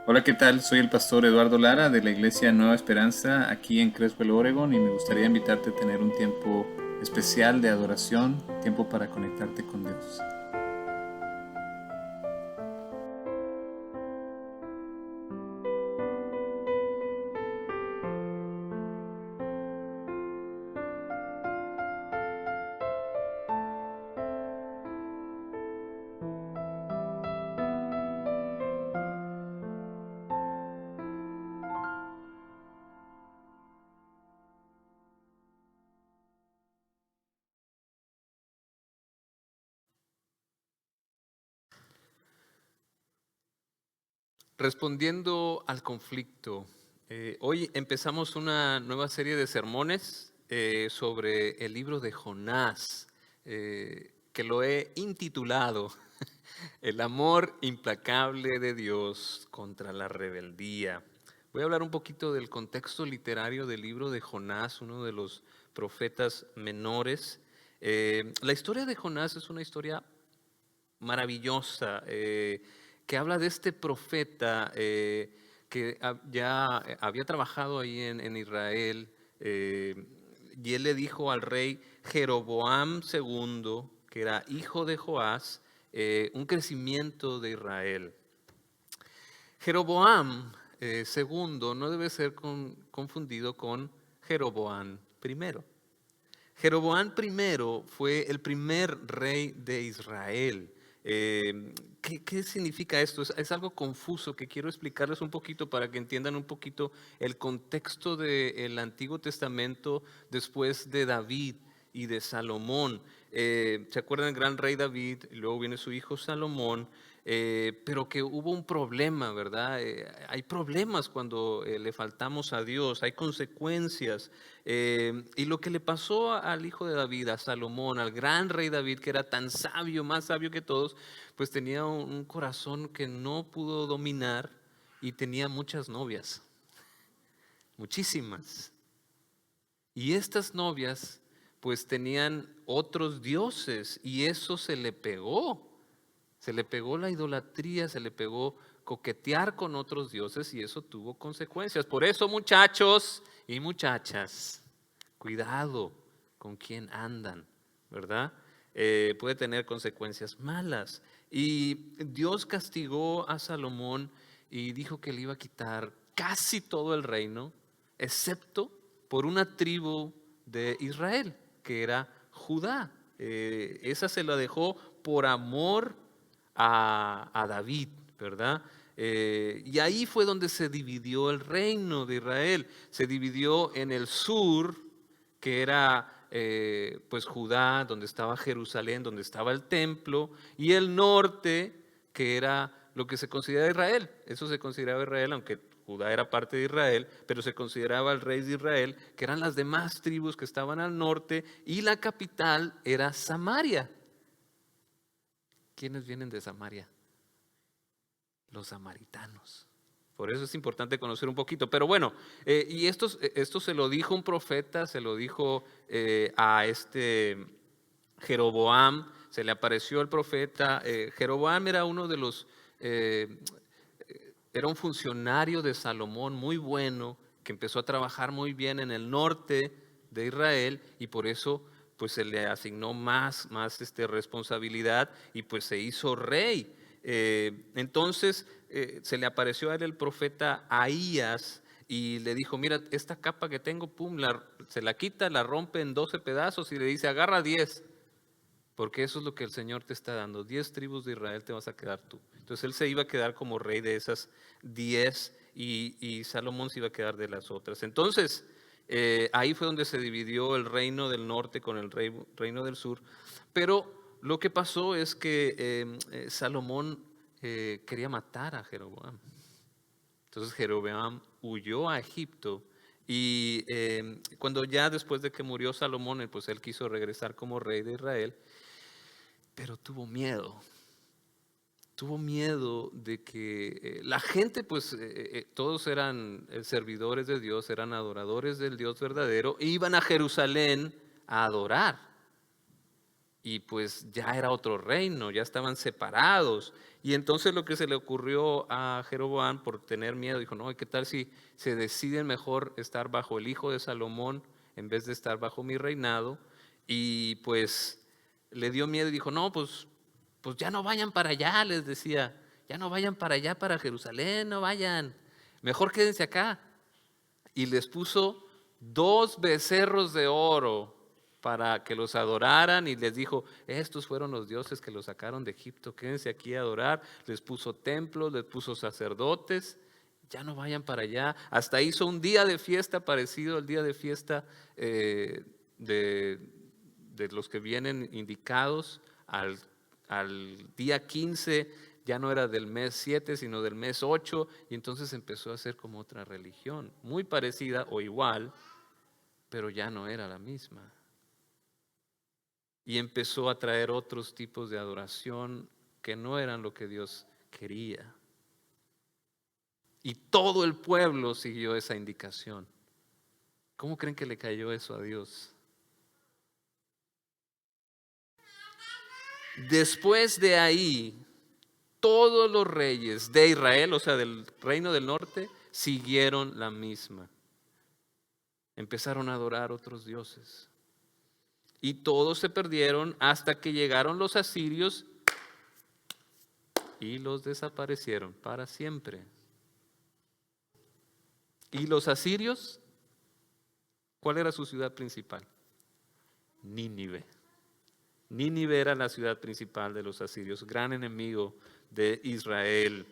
Hola, ¿qué tal? Soy el pastor Eduardo Lara de la Iglesia Nueva Esperanza aquí en Creswell, Oregon, y me gustaría invitarte a tener un tiempo especial de adoración, tiempo para conectarte con Dios. Respondiendo al conflicto, hoy empezamos una nueva serie de sermones sobre el libro de Jonás, que lo he intitulado El amor implacable de Dios contra la rebeldía. Voy a hablar un poquito del contexto literario del libro de Jonás, uno de los profetas menores. La historia de Jonás es una historia maravillosa, que habla de este profeta que ya había trabajado ahí en Israel, y él le dijo al rey Jeroboam II, que era hijo de Joás, un crecimiento de Israel. Jeroboam II no debe ser confundido con Jeroboam I. Jeroboam I fue el primer rey de Israel. ¿Qué significa esto? Es algo confuso que quiero explicarles un poquito para que entiendan un poquito el contexto del Antiguo Testamento después de David y de Salomón. ¿Se acuerdan del gran rey David? Y luego viene su hijo Salomón. Pero que hubo un problema, ¿verdad? Hay problemas cuando le faltamos a Dios, hay consecuencias. Y lo que le pasó al hijo de David, a Salomón, al gran rey David, que era tan sabio, más sabio que todos, pues tenía un corazón que no pudo dominar y tenía muchas novias, muchísimas. Y estas novias pues tenían otros dioses y eso se le pegó. Se le pegó la idolatría, se le pegó coquetear con otros dioses y eso tuvo consecuencias. Por eso, muchachos y muchachas, cuidado con quién andan, ¿verdad? Puede tener consecuencias malas. Y Dios castigó a Salomón y dijo que le iba a quitar casi todo el reino, excepto por una tribu de Israel, que era Judá. Esa se la dejó por amor a David, ¿verdad? Y ahí fue donde se dividió el reino de Israel. Se dividió en el sur, que era pues Judá, donde estaba Jerusalén, donde estaba el templo, y el norte, que era lo que se considera Israel. Eso se consideraba Israel, aunque Judá era parte de Israel, pero se consideraba el rey de Israel, que eran las demás tribus que estaban al norte, y la capital era Samaria. ¿Quiénes vienen de Samaria? Los samaritanos. Por eso es importante conocer un poquito. Pero bueno, y esto se lo dijo un profeta, se lo dijo a este Jeroboam, se le apareció el profeta. Jeroboam era uno de los, era un funcionario de Salomón muy bueno, que empezó a trabajar muy bien en el norte de Israel y por eso pues se le asignó más responsabilidad y pues se hizo rey. Entonces se le apareció a él el profeta Ahías y le dijo, mira, esta capa que tengo, pum, se la quita, la rompe en 12 pedazos y le dice, agarra 10, porque eso es lo que el Señor te está dando. 10 tribus de Israel te vas a quedar tú. Entonces él se iba a quedar como rey de esas 10 y Salomón se iba a quedar de las otras. Entonces ahí fue donde se dividió el reino del norte con el reino del sur. Pero lo que pasó es que Salomón quería matar a Jeroboam. Entonces Jeroboam huyó a Egipto y cuando ya después de que murió Salomón, pues él quiso regresar como rey de Israel, pero tuvo miedo. Tuvo miedo de que la gente, pues todos eran servidores de Dios, eran adoradores del Dios verdadero, e iban a Jerusalén a adorar. Y pues ya era otro reino, ya estaban separados. Y entonces lo que se le ocurrió a Jeroboam, por tener miedo, dijo, no, ¿qué tal si se deciden mejor estar bajo el hijo de Salomón en vez de estar bajo mi reinado? Y pues le dio miedo y dijo, no, pues ya no vayan para allá, les decía, ya no vayan para allá, para Jerusalén, no vayan, mejor quédense acá. Y les puso 2 becerros de oro para que los adoraran y les dijo, estos fueron los dioses que los sacaron de Egipto, quédense aquí a adorar. Les puso templos, les puso sacerdotes, ya no vayan para allá. Hasta hizo un día de fiesta parecido al día de fiesta de los que vienen indicados al día 15, ya no era del mes 7, sino del mes 8, y entonces empezó a ser como otra religión, muy parecida o igual, pero ya no era la misma. Y empezó a traer otros tipos de adoración que no eran lo que Dios quería. Y todo el pueblo siguió esa indicación. ¿Cómo creen que le cayó eso a Dios? Después de ahí, todos los reyes de Israel, o sea, del reino del norte, siguieron la misma. Empezaron a adorar otros dioses. Y todos se perdieron hasta que llegaron los asirios y los desaparecieron para siempre. ¿Y los asirios? ¿Cuál era su ciudad principal? Nínive. Nínive era la ciudad principal de los asirios, gran enemigo de Israel.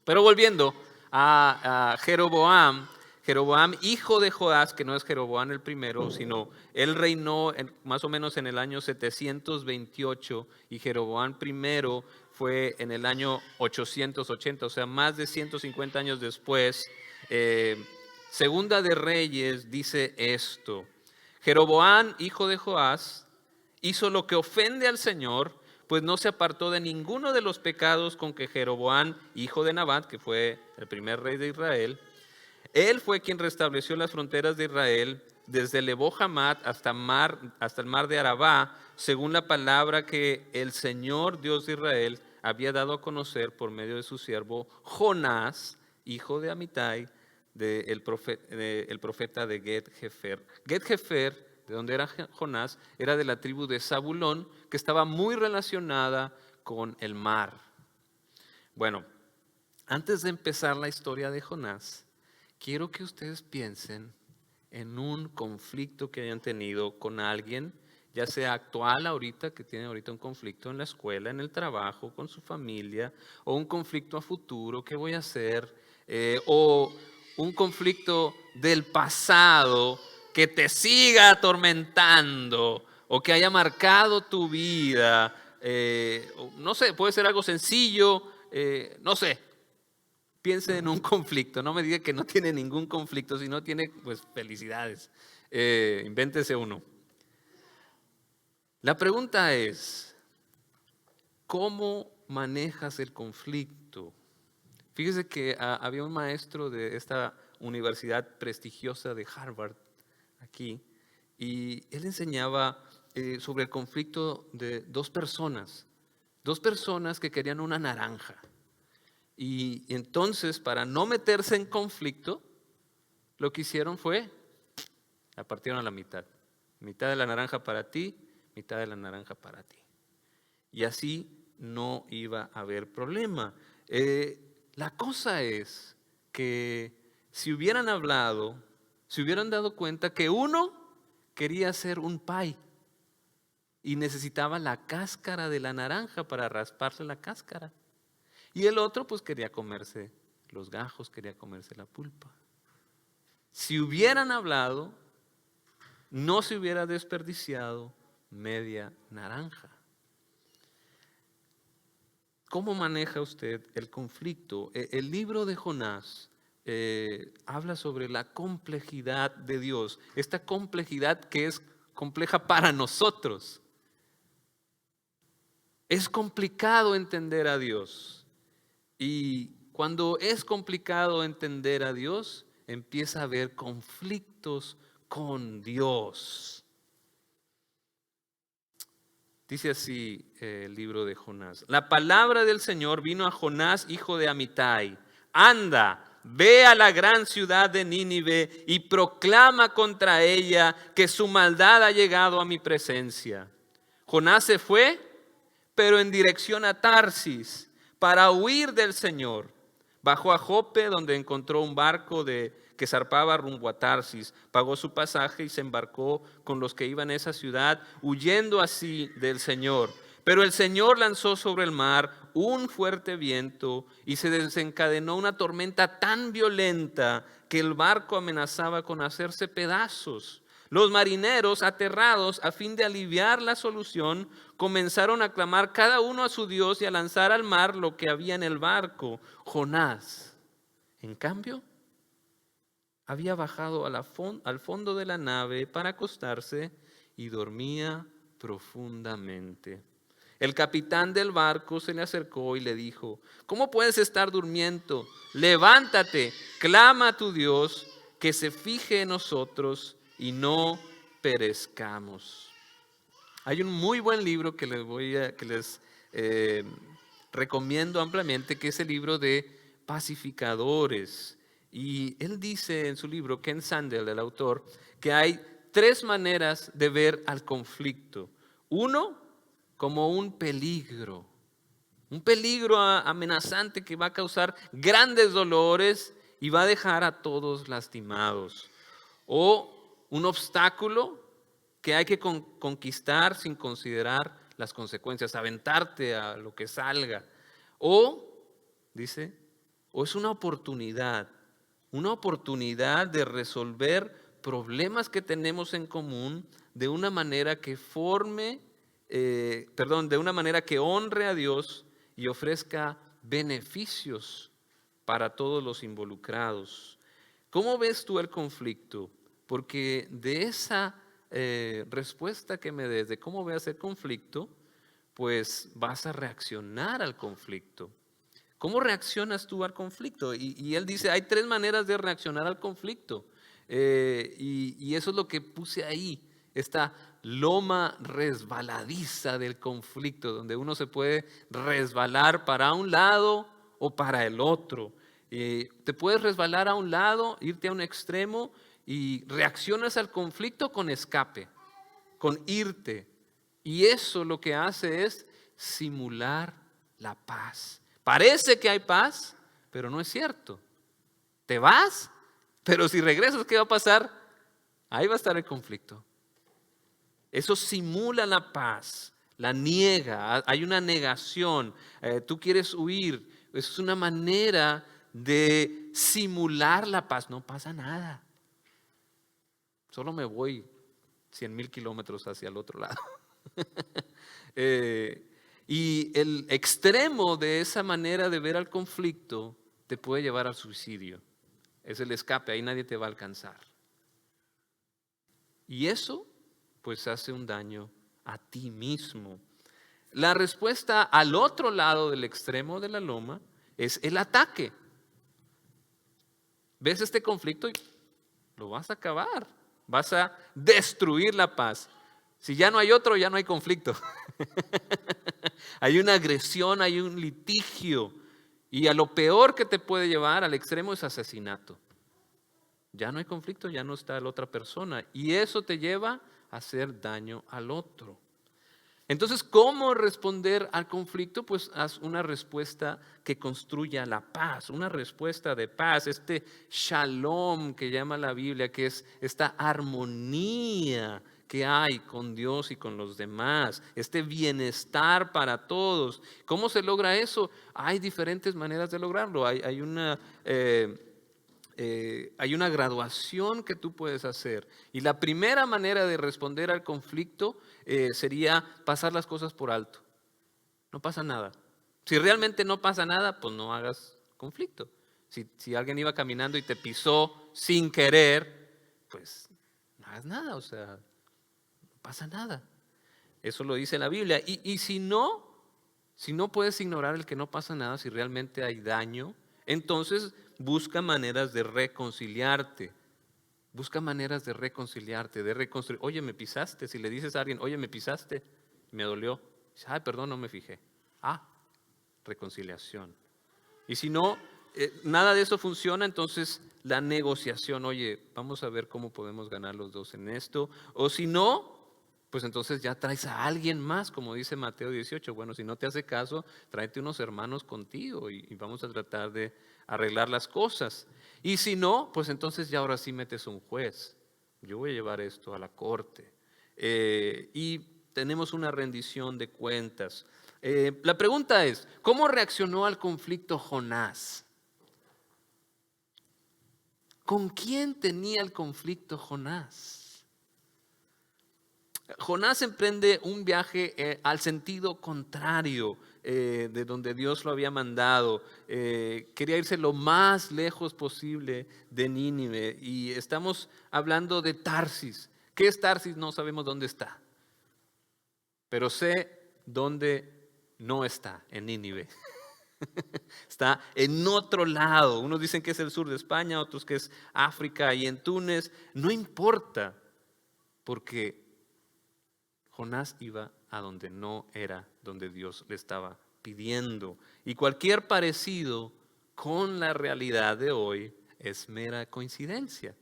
Pero volviendo a Jeroboam, Jeroboam, hijo de Joás, que no es Jeroboam el primero, sino él reinó más o menos en el año 728 y Jeroboam primero fue en el año 880, o sea, más de 150 años después. Segunda de Reyes dice esto: Jeroboam, hijo de Joás, hizo lo que ofende al Señor, pues no se apartó de ninguno de los pecados con que Jeroboam, hijo de Nabat, que fue el primer rey de Israel, él fue quien restableció las fronteras de Israel desde Lebo Hamat hasta el mar de Arabá, según la palabra que el Señor Dios de Israel había dado a conocer por medio de su siervo Jonás, hijo de Amitai, el profeta de Get-Hefer. Get-Hefer, de donde era Jonás, era de la tribu de Zabulón, que estaba muy relacionada con el mar. Bueno, antes de empezar la historia de Jonás, quiero que ustedes piensen en un conflicto que hayan tenido con alguien, ya sea actual ahorita, que tiene ahorita un conflicto en la escuela, en el trabajo, con su familia, o un conflicto a futuro, ¿qué voy a hacer? O un conflicto del pasado que te siga atormentando o que haya marcado tu vida. No sé, puede ser algo sencillo, no sé. Piense en un conflicto, no me diga que no tiene ningún conflicto, si no tiene, pues felicidades, invéntese uno. La pregunta es, ¿cómo manejas el conflicto? Fíjese que había un maestro de esta universidad prestigiosa de Harvard, aquí, y él enseñaba sobre el conflicto de dos personas que querían una naranja. Y entonces, para no meterse en conflicto, lo que hicieron fue, la partieron a la mitad. Mitad de la naranja para ti, mitad de la naranja para ti. Y así no iba a haber problema. La cosa es que si hubieran hablado, se hubieran dado cuenta que uno quería hacer un pie y necesitaba la cáscara de la naranja para rasparse la cáscara. Y el otro pues quería comerse los gajos, quería comerse la pulpa. Si hubieran hablado, no se hubiera desperdiciado media naranja. ¿Cómo maneja usted el conflicto? El libro de Jonás habla sobre la complejidad de Dios, esta complejidad que es compleja para nosotros. Es complicado entender a Dios. Y cuando es complicado entender a Dios, empieza a haber conflictos con Dios. Dice así el libro de Jonás. La palabra del Señor vino a Jonás, hijo de Amitai. Anda, ve a la gran ciudad de Nínive y proclama contra ella que su maldad ha llegado a mi presencia. Jonás se fue, pero en dirección a Tarsis, para huir del Señor. Bajó a Jope, donde encontró un barco que zarpaba rumbo a Tarsis. Pagó su pasaje y se embarcó con los que iban a esa ciudad, huyendo así del Señor. Pero el Señor lanzó sobre el mar un fuerte viento y se desencadenó una tormenta tan violenta que el barco amenazaba con hacerse pedazos. Los marineros, aterrados, a fin de aliviar la solución, comenzaron a clamar cada uno a su Dios y a lanzar al mar lo que había en el barco. Jonás, en cambio, había bajado al fondo de la nave para acostarse y dormía profundamente. El capitán del barco se le acercó y le dijo: ¿Cómo puedes estar durmiendo? Levántate, clama a tu Dios, que se fije en nosotros y no perezcamos. Hay un muy buen libro que les recomiendo ampliamente, que es el libro de Pacificadores. Y él dice en su libro, Ken Sandel, el autor, que hay 3 maneras de ver al conflicto. Uno, como un peligro amenazante que va a causar grandes dolores y va a dejar a todos lastimados. O un obstáculo que hay que conquistar sin considerar las consecuencias, aventarte a lo que salga. O, dice, o es una oportunidad de resolver problemas que tenemos en común de una manera que de una manera que honre a Dios y ofrezca beneficios para todos los involucrados. ¿Cómo ves tú el conflicto? Porque de esa respuesta que me des de cómo veas el conflicto, pues vas a reaccionar al conflicto. ¿Cómo reaccionas tú al conflicto? Y él dice, hay 3 maneras de reaccionar al conflicto. Y eso es lo que puse ahí, esta loma resbaladiza del conflicto, donde uno se puede resbalar para un lado o para el otro. Te puedes resbalar a un lado, irte a un extremo y reaccionas al conflicto con escape, con irte. Y eso lo que hace es simular la paz. Parece que hay paz, pero no es cierto. Te vas, pero si regresas, ¿qué va a pasar? Ahí va a estar el conflicto. Eso simula la paz, la niega, hay una negación. Tú quieres huir, es una manera de simular la paz. No pasa nada. Solo me voy 100,000 kilómetros hacia el otro lado. Y el extremo de esa manera de ver al conflicto te puede llevar al suicidio. Es el escape, ahí nadie te va a alcanzar. Y eso pues hace un daño a ti mismo. La respuesta al otro lado del extremo de la loma es el ataque. ¿Ves este conflicto? Y lo vas a acabar. Vas a destruir la paz. Si ya no hay otro, ya no hay conflicto. Hay una agresión, hay un litigio. Y a lo peor que te puede llevar al extremo es asesinato. Ya no hay conflicto, ya no está la otra persona. Y eso te lleva a hacer daño al otro. Entonces, ¿cómo responder al conflicto? Pues haz una respuesta que construya la paz, una respuesta de paz, este shalom que llama la Biblia, que es esta armonía que hay con Dios y con los demás, este bienestar para todos. ¿Cómo se logra eso? Hay diferentes maneras de lograrlo. Hay una graduación que tú puedes hacer. Y la primera manera de responder al conflicto sería pasar las cosas por alto. No pasa nada. Si realmente no pasa nada, pues no hagas conflicto. Si alguien iba caminando y te pisó sin querer, pues no hagas nada, o sea, no pasa nada. Eso lo dice la Biblia. Y si no puedes ignorar el que no pasa nada, si realmente hay daño, entonces busca maneras de reconciliarte. Busca maneras de reconciliarte, de reconstruir. Oye, me pisaste. Si le dices a alguien, oye, me pisaste, Me dolió. Dice, ay, perdón, no me fijé. Ah, reconciliación. Y si no, nada de eso funciona, entonces la negociación, oye, vamos a ver cómo podemos ganar los dos en esto. O si no, pues entonces ya traes a alguien más, como dice Mateo 18. Bueno, si no te hace caso, tráete unos hermanos contigo y vamos a tratar de arreglar las cosas. Y si no, pues entonces ya ahora sí metes un juez. Yo voy a llevar esto a la corte. Y tenemos una rendición de cuentas. La pregunta es, ¿cómo reaccionó al conflicto Jonás? ¿Con quién tenía el conflicto Jonás? Jonás emprende un viaje al sentido contrario de donde Dios lo había mandado. Quería irse lo más lejos posible de Nínive. Y estamos hablando de Tarsis. ¿Qué es Tarsis? No sabemos dónde está. Pero sé dónde no está, en Nínive. Está en otro lado. Unos dicen que es el sur de España, otros que es África y en Túnez. No importa, porque Jonás iba a donde no era donde Dios le estaba pidiendo. Y cualquier parecido con la realidad de hoy es mera coincidencia.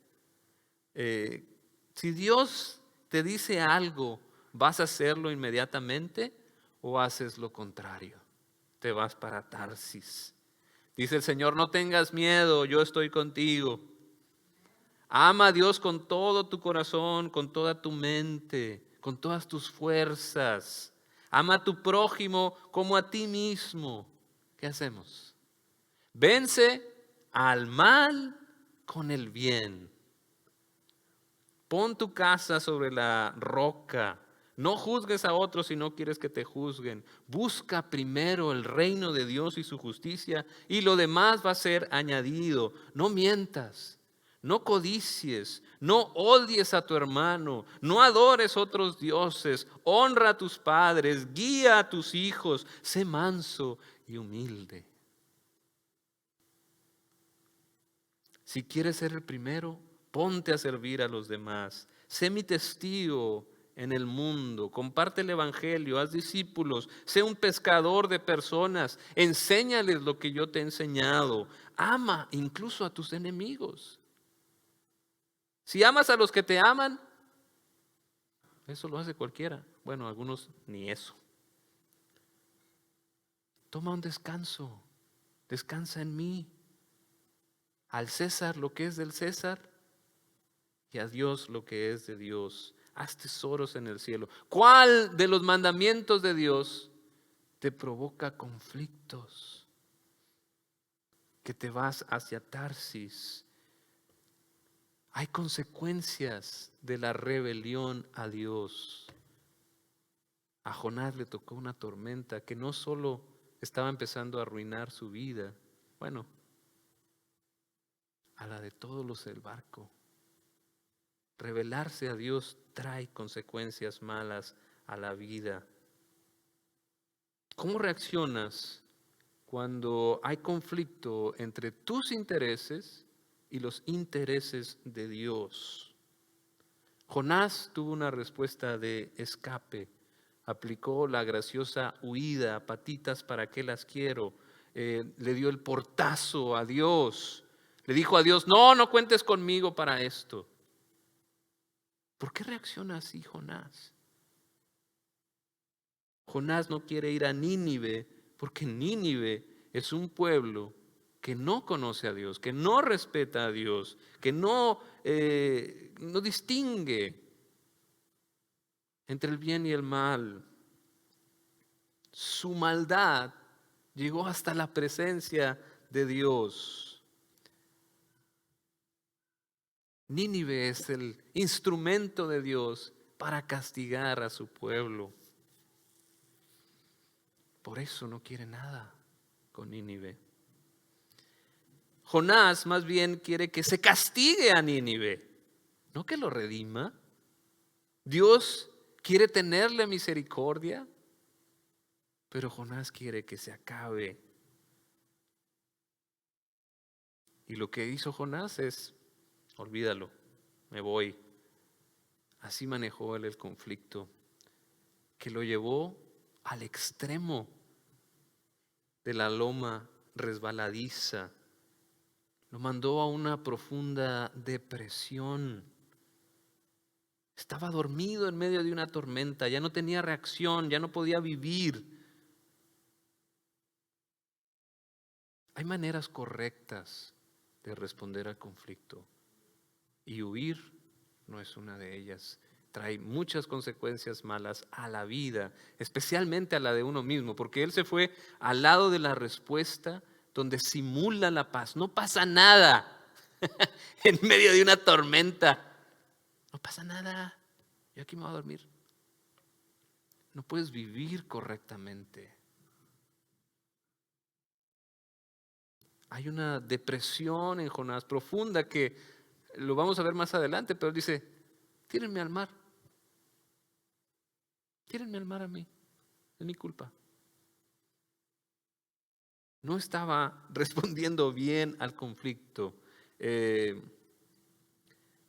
Si Dios te dice algo, ¿vas a hacerlo inmediatamente o haces lo contrario? Te vas para Tarsis. Dice el Señor, no tengas miedo, yo estoy contigo. Ama a Dios con todo tu corazón, con toda tu mente, con todas tus fuerzas. Ama a tu prójimo como a ti mismo. ¿Qué hacemos? Vence al mal con el bien. Pon tu casa sobre la roca. No juzgues a otros si no quieres que te juzguen. Busca primero el reino de Dios y su justicia y lo demás va a ser añadido. No mientas, no codicies, no odies a tu hermano, no adores otros dioses. Honra a tus padres, guía a tus hijos, sé manso y humilde. Si quieres ser el primero, ponte a servir a los demás. Sé mi testigo en el mundo. Comparte el evangelio, haz discípulos. Sé un pescador de personas. Enséñales lo que yo te he enseñado. Ama incluso a tus enemigos. Si amas a los que te aman, eso lo hace cualquiera. Bueno, algunos ni eso. Toma un descanso. Descansa en mí. Al César lo que es del César y a Dios lo que es de Dios. Haz tesoros en el cielo. ¿Cuál de los mandamientos de Dios te provoca conflictos? Que te vas hacia Tarsis. Hay consecuencias de la rebelión a Dios. A Jonás le tocó una tormenta que no solo estaba empezando a arruinar su vida, bueno, a la de todos los del barco. Rebelarse a Dios trae consecuencias malas a la vida. ¿Cómo reaccionas cuando hay conflicto entre tus intereses y los intereses de Dios? Jonás tuvo una respuesta de escape. Aplicó la graciosa huida, patitas, ¿para qué las quiero? Le dio el portazo a Dios. Le dijo a Dios, no cuentes conmigo para esto. ¿Por qué reacciona así Jonás? Jonás no quiere ir a Nínive porque Nínive es un pueblo que no conoce a Dios, que no respeta a Dios, que no distingue entre el bien y el mal. Su maldad llegó hasta la presencia de Dios. Nínive es el instrumento de Dios para castigar a su pueblo. Por eso no quiere nada con Nínive. Jonás más bien quiere que se castigue a Nínive, no que lo redima. Dios quiere tenerle misericordia, pero Jonás quiere que se acabe. Y lo que hizo Jonás es, olvídalo, me voy. Así manejó él el conflicto. que lo llevó al extremo de la loma resbaladiza. Lo mandó a una profunda depresión. Estaba dormido en medio de una tormenta, ya no tenía reacción, ya no podía vivir. Hay maneras correctas de responder al conflicto y huir no es una de ellas. Trae muchas consecuencias malas a la vida, especialmente a la de uno mismo, porque él se fue al lado de la respuesta donde simula la paz. No pasa nada en medio de una tormenta. No pasa nada. Yo aquí me voy a dormir. No puedes vivir correctamente. Hay una depresión en Jonás profunda que lo vamos a ver más adelante, pero él dice, tírenme al mar. Tírenme al mar a mí. Es mi culpa. No estaba respondiendo bien al conflicto.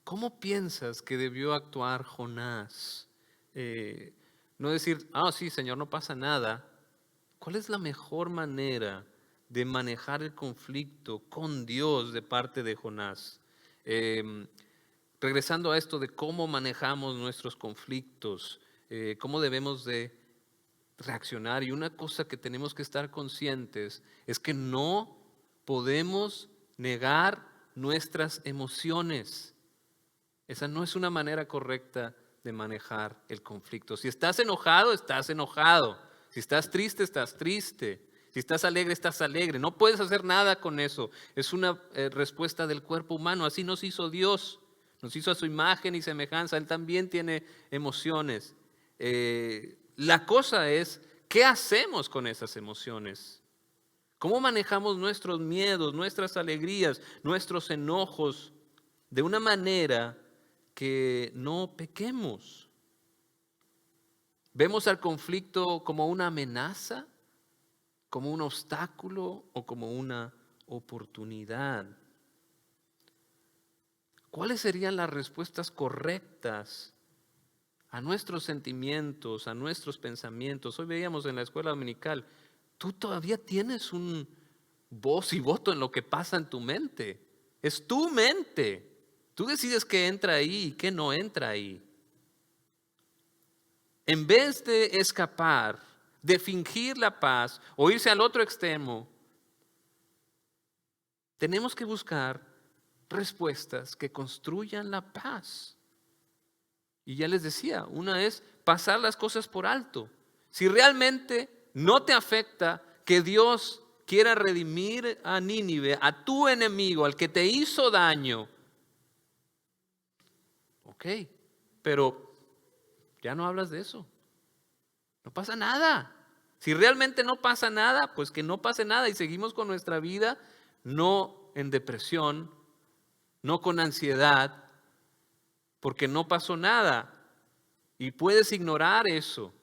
¿Cómo piensas que debió actuar Jonás? No decir, sí, Señor, no pasa nada. ¿Cuál es la mejor manera de manejar el conflicto con Dios de parte de Jonás? Regresando a esto de cómo manejamos nuestros conflictos, cómo debemos de reaccionar. Y una cosa que tenemos que estar conscientes es que no podemos negar nuestras emociones. Esa no es una manera correcta de manejar el conflicto. Si estás enojado, estás enojado. Si estás triste, estás triste. Si estás alegre, estás alegre. No puedes hacer nada con eso. Es una respuesta del cuerpo humano. Así nos hizo Dios. Nos hizo a su imagen y semejanza. Él también tiene emociones. La cosa es, ¿qué hacemos con esas emociones? ¿Cómo manejamos nuestros miedos, nuestras alegrías, nuestros enojos de una manera que no pequemos? ¿Vemos al conflicto como una amenaza, como un obstáculo o como una oportunidad? ¿Cuáles serían las respuestas correctas a nuestros sentimientos, a nuestros pensamientos? Hoy veíamos en la escuela dominical, tú todavía tienes un voz y voto en lo que pasa en tu mente. Es tu mente. Tú decides qué entra ahí y qué no entra ahí. En vez de escapar, de fingir la paz o irse al otro extremo, tenemos que buscar respuestas que construyan la paz. Y ya les decía, una es pasar las cosas por alto. Si realmente no te afecta que Dios quiera redimir a Nínive, a tu enemigo, al que te hizo daño, ok, pero ya no hablas de eso. No pasa nada. Si realmente no pasa nada, pues que no pase nada y seguimos con nuestra vida, no en depresión, no con ansiedad, porque no pasó nada. Y puedes ignorar eso.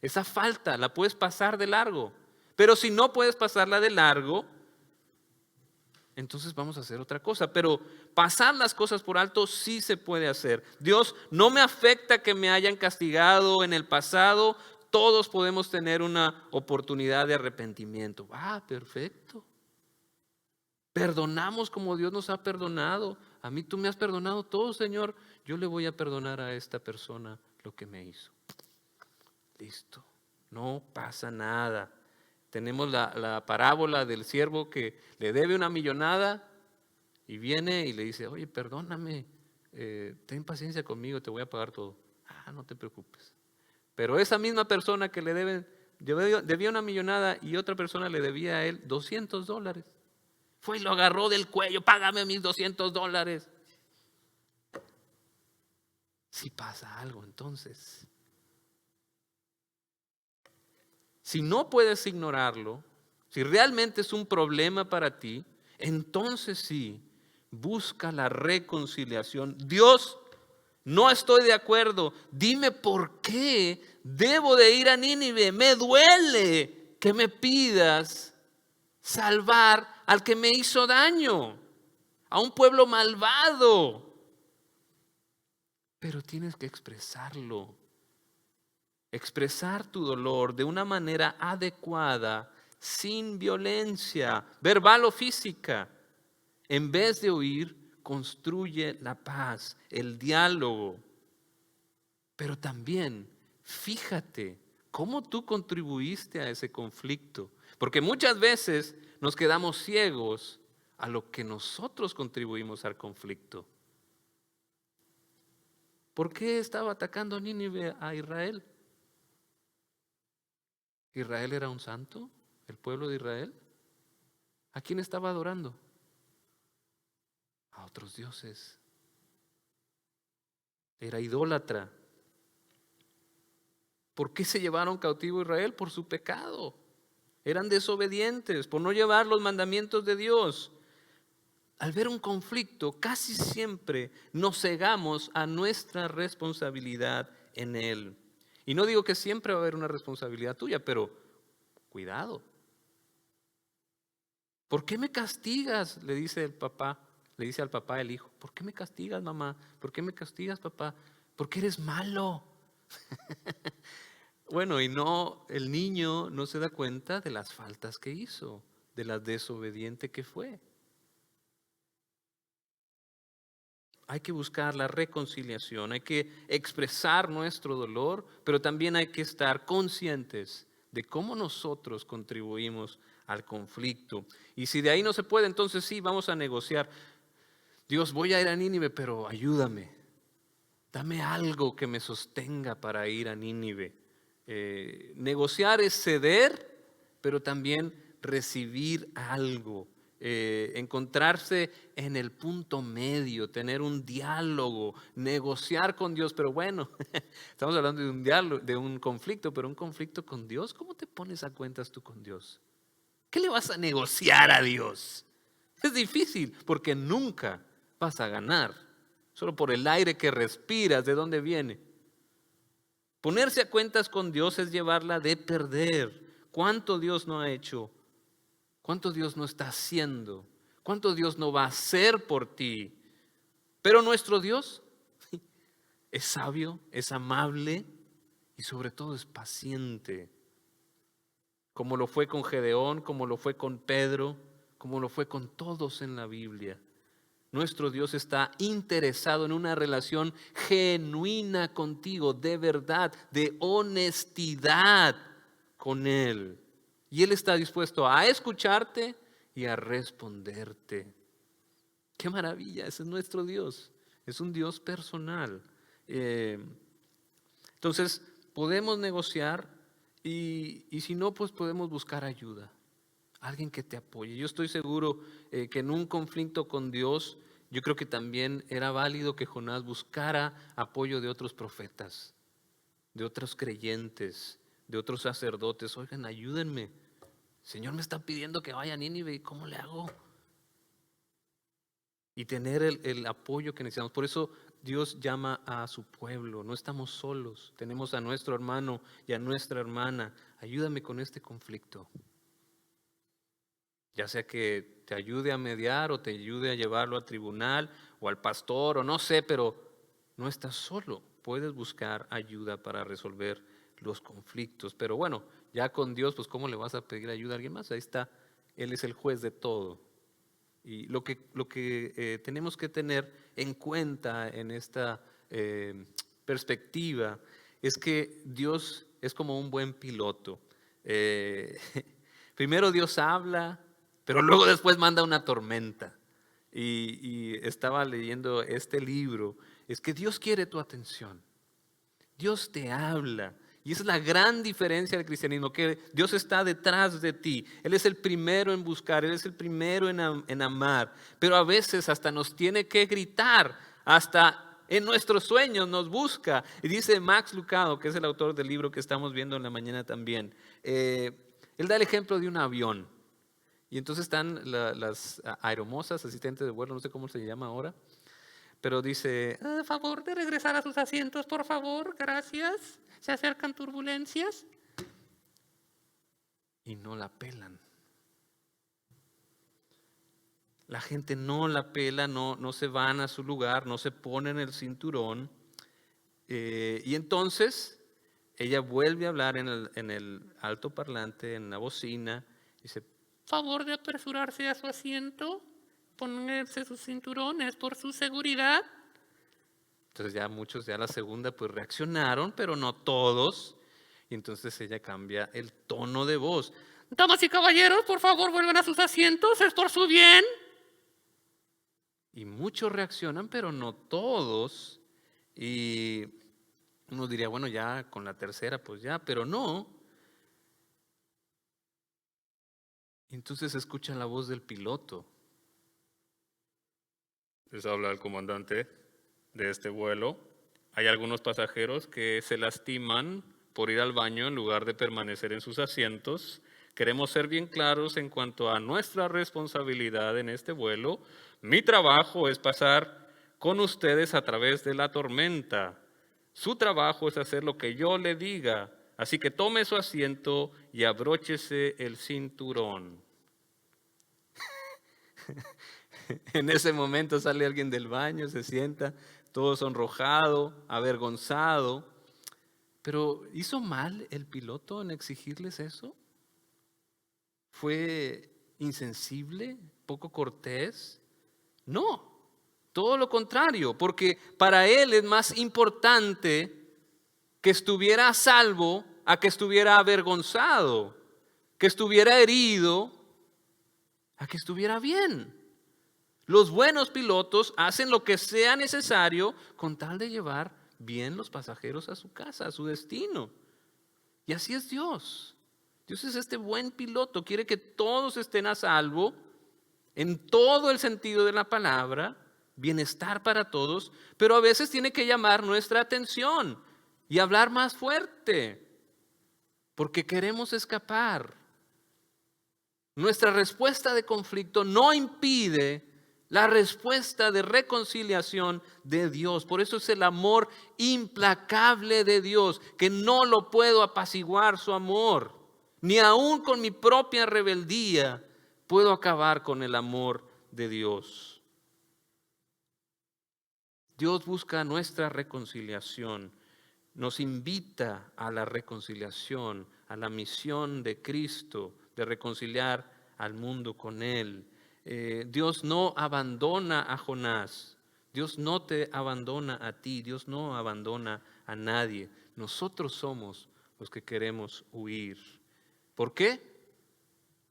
Esa falta la puedes pasar de largo. Pero si no puedes pasarla de largo, entonces vamos a hacer otra cosa. Pero pasar las cosas por alto sí se puede hacer. Dios, no me afecta que me hayan castigado en el pasado. Todos podemos tener una oportunidad de arrepentimiento. Perfecto. Perdonamos como Dios nos ha perdonado. A mí tú me has perdonado todo, Señor. Yo le voy a perdonar a esta persona lo que me hizo. Listo. No pasa nada. Tenemos la parábola del siervo que le debe una millonada y viene y le dice, oye, perdóname, ten paciencia conmigo, te voy a pagar todo. No te preocupes. Pero esa misma persona que le debía una millonada y otra persona le debía a él $200. Fue y lo agarró del cuello, págame mis $200. Si pasa algo entonces. Si no puedes ignorarlo, si realmente es un problema para ti, entonces sí, busca la reconciliación. Dios, no estoy de acuerdo. Dime por qué debo de ir a Nínive. Me duele que me pidas salvar al que me hizo daño, a un pueblo malvado. Pero tienes que expresarlo. expresar tu dolor de una manera adecuada, sin violencia, verbal o física. En vez de huir, construye la paz, el diálogo. Pero también fíjate cómo tú contribuiste a ese conflicto. Porque muchas veces nos quedamos ciegos a lo que nosotros contribuimos al conflicto. ¿Por qué estaba atacando Nínive a Israel? ¿Israel era un santo? ¿El pueblo de Israel? ¿A quién estaba adorando? A otros dioses. Era idólatra. ¿Por qué se llevaron cautivo a Israel? Por su pecado. Eran desobedientes, por no llevar los mandamientos de Dios. Al ver un conflicto, casi siempre nos cegamos a nuestra responsabilidad en él. Y no digo que siempre va a haber una responsabilidad tuya, pero cuidado. ¿Por qué me castigas? Le dice el papá, le dice al papá el hijo. ¿Por qué me castigas, mamá? ¿Por qué me castigas, papá? Porque eres malo. Bueno, y no, el niño no se da cuenta de las faltas que hizo, de la desobediente que fue. Hay que buscar la reconciliación, hay que expresar nuestro dolor, pero también hay que estar conscientes de cómo nosotros contribuimos al conflicto. Y si de ahí no se puede, entonces sí, vamos a negociar. Dios, voy a ir a Nínive, pero ayúdame. Dame algo que me sostenga para ir a Nínive. Negociar es ceder, pero también recibir algo. Encontrarse en el punto medio, tener un diálogo, negociar con Dios. Pero bueno, estamos hablando de un diálogo, de un conflicto, pero un conflicto con Dios. ¿Cómo te pones a cuentas tú con Dios? ¿Qué le vas a negociar a Dios? Es difícil porque nunca vas a ganar. Solo por el aire que respiras, ¿de dónde viene? Ponerse a cuentas con Dios es llevarla de perder. ¿Cuánto Dios no ha hecho? ¿Cuánto Dios no está haciendo? ¿Cuánto Dios no va a hacer por ti? Pero nuestro Dios es sabio, es amable y sobre todo es paciente. Como lo fue con Gedeón, como lo fue con Pedro, como lo fue con todos en la Biblia. Nuestro Dios está interesado en una relación genuina contigo, de verdad, de honestidad con Él. Y Él está dispuesto a escucharte y a responderte. ¡Qué maravilla! Ese es nuestro Dios. Es un Dios personal. Entonces, podemos negociar y si no, pues podemos buscar ayuda. Alguien que te apoye. Yo estoy seguro que en un conflicto con Dios, yo creo que también era válido que Jonás buscara apoyo de otros profetas, de otros creyentes, de otros sacerdotes. Oigan, ayúdenme. El Señor me está pidiendo que vaya a Nínive, ¿y cómo le hago? Y tener el apoyo que necesitamos. Por eso Dios llama a su pueblo. No estamos solos. Tenemos a nuestro hermano y a nuestra hermana. Ayúdame con este conflicto. Ya sea que te ayude a mediar o te ayude a llevarlo al tribunal o al pastor o no sé, pero no estás solo. Puedes buscar ayuda para resolver los conflictos. Pero bueno, ya con Dios, pues ¿cómo le vas a pedir ayuda a alguien más? Ahí está, Él es el juez de todo. Y lo que tenemos que tener en cuenta en esta perspectiva es que Dios es como un buen piloto. Primero Dios habla, pero luego después manda una tormenta. Y estaba leyendo este libro. Es que Dios quiere tu atención. Dios te habla. Y esa es la gran diferencia del cristianismo, que Dios está detrás de ti. Él es el primero en buscar, Él es el primero en amar. Pero a veces hasta nos tiene que gritar, hasta en nuestros sueños nos busca. Y dice Max Lucado, que es el autor del libro que estamos viendo en la mañana también. Él da el ejemplo de un avión. Y entonces están las aeromosas, asistentes de vuelo, no sé cómo se llama ahora. Pero dice, a favor de regresar a sus asientos, por favor, gracias. Se acercan turbulencias. Y no la pelan. La gente no la pela, no se van a su lugar, no se ponen el cinturón. Y entonces ella vuelve a hablar en el altoparlante, en la bocina, dice, favor de apresurarse a su asiento, ponerse sus cinturones por su seguridad. Entonces ya muchos, ya la segunda, pues reaccionaron, pero no todos. Y entonces ella cambia el tono de voz. Damas y caballeros, por favor, vuelvan a sus asientos, es por su bien. Y muchos reaccionan, pero no todos. Y uno diría, bueno, ya con la tercera, pues ya, pero no. Entonces escucha la voz del piloto. Les habla el comandante de este vuelo. Hay algunos pasajeros que se lastiman por ir al baño en lugar de permanecer en sus asientos. Queremos ser bien claros en cuanto a nuestra responsabilidad en este vuelo. Mi trabajo es pasar con ustedes a través de la tormenta. Su trabajo es hacer lo que yo le diga. Así que tome su asiento y abróchese el cinturón. En ese momento sale alguien del baño, se sienta, todo sonrojado, avergonzado. Pero ¿hizo mal el piloto en exigirles eso? ¿Fue insensible, poco cortés? No, todo lo contrario, porque para él es más importante que estuviera a salvo a que estuviera avergonzado, que estuviera herido a que estuviera bien. Los buenos pilotos hacen lo que sea necesario con tal de llevar bien los pasajeros a su casa, a su destino. Y así es Dios. Dios es este buen piloto, quiere que todos estén a salvo en todo el sentido de la palabra, bienestar para todos, pero a veces tiene que llamar nuestra atención y hablar más fuerte, porque queremos escapar. Nuestra respuesta de conflicto no impide la respuesta de reconciliación de Dios. Por eso es el amor implacable de Dios, que no lo puedo apaciguar su amor. Ni aún con mi propia rebeldía puedo acabar con el amor de Dios. Dios busca nuestra reconciliación. Nos invita a la reconciliación, a la misión de Cristo, de reconciliar al mundo con Él. Dios no abandona a Jonás, Dios no te abandona a ti, Dios no abandona a nadie. Nosotros somos los que queremos huir. ¿Por qué?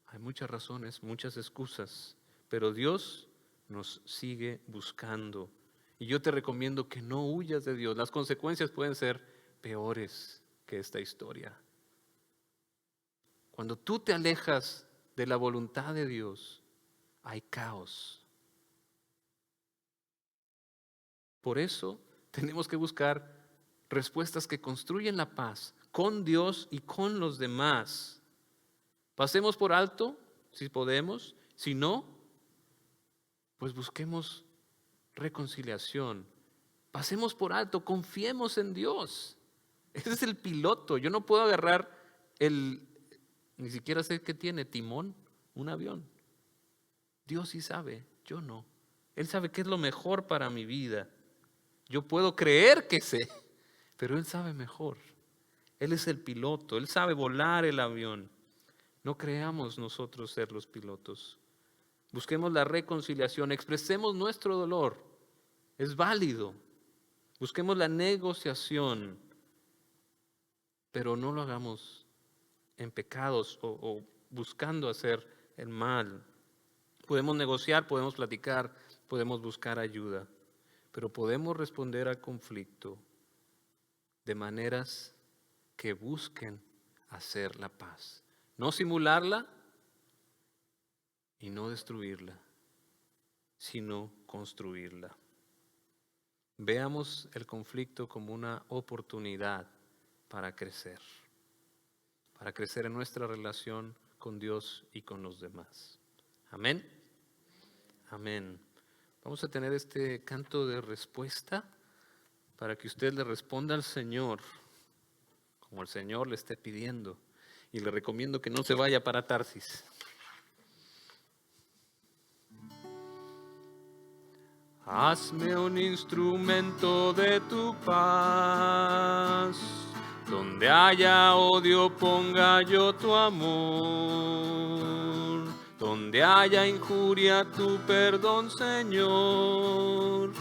Hay muchas razones, muchas excusas, pero Dios nos sigue buscando. Y yo te recomiendo que no huyas de Dios. Las consecuencias pueden ser peores que esta historia. Cuando tú te alejas de la voluntad de Dios, hay caos. Por eso tenemos que buscar respuestas que construyen la paz con Dios y con los demás. Pasemos por alto si podemos, si no, pues busquemos reconciliación. Pasemos por alto, confiemos en Dios. Ese es el piloto. Yo no puedo agarrar ni siquiera sé qué tiene, timón, un avión. Dios sí sabe, yo no. Él sabe qué es lo mejor para mi vida. Yo puedo creer que sé, pero Él sabe mejor. Él es el piloto, Él sabe volar el avión. No creamos nosotros ser los pilotos. Busquemos la reconciliación, expresemos nuestro dolor. Es válido. Busquemos la negociación, pero no lo hagamos en pecados o buscando hacer el mal. Podemos negociar, podemos platicar, podemos buscar ayuda, pero podemos responder al conflicto de maneras que busquen hacer la paz. No simularla y no destruirla, sino construirla. Veamos el conflicto como una oportunidad para crecer en nuestra relación con Dios y con los demás. Amén. Amén. Vamos a tener este canto de respuesta para que usted le responda al Señor como el Señor le esté pidiendo. Y le recomiendo que no se vaya para Tarsis. Hazme un instrumento de tu paz, Donde haya odio, ponga yo tu amor. Donde haya injuria, tu perdón, Señor.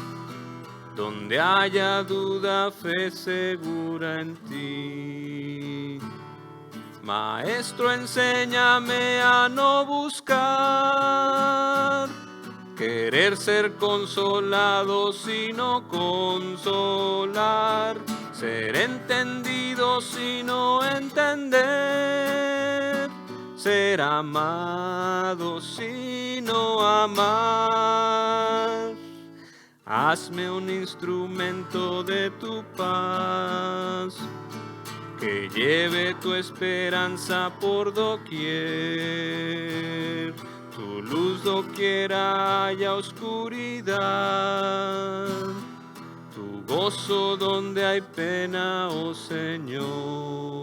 Donde haya duda, fe segura en ti. Maestro, enséñame a no buscar querer ser consolado, sino consolar. Ser entendido, sino entender. Ser amado, sino amar. Hazme un instrumento de tu paz, que lleve tu esperanza por doquier. Tu luz doquiera haya oscuridad. Tu gozo donde hay pena, oh Señor.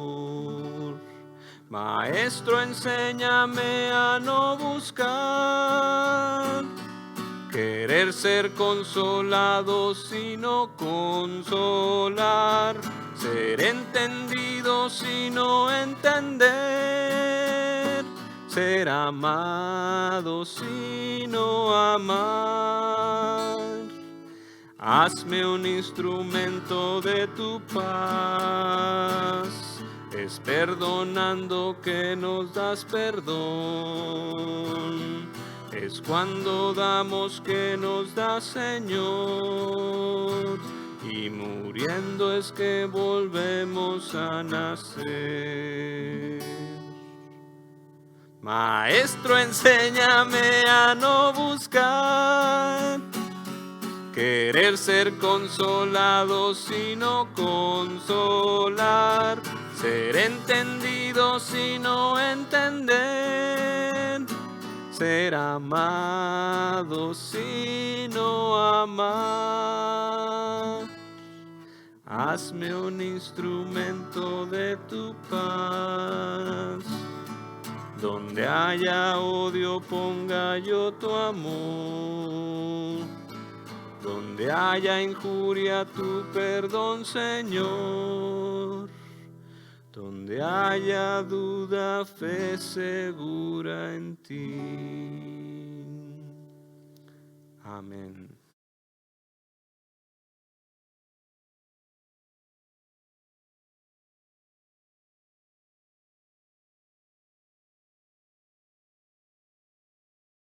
Maestro, enséñame a no buscar querer ser consolado, sino consolar. Ser entendido, sino entender. Ser amado, sino amar. Hazme un instrumento de tu paz. Es perdonando que nos das perdón. Es cuando damos que nos das, Señor. Y muriendo es que volvemos a nacer. Maestro, enséñame a no buscar querer ser consolado, sino consolar. Ser entendido, sino entender. Ser amado, sino amar. Hazme un instrumento de tu paz. Donde haya odio, ponga yo tu amor. Donde haya injuria, tu perdón, Señor. Donde haya duda, fe segura en ti. Amén.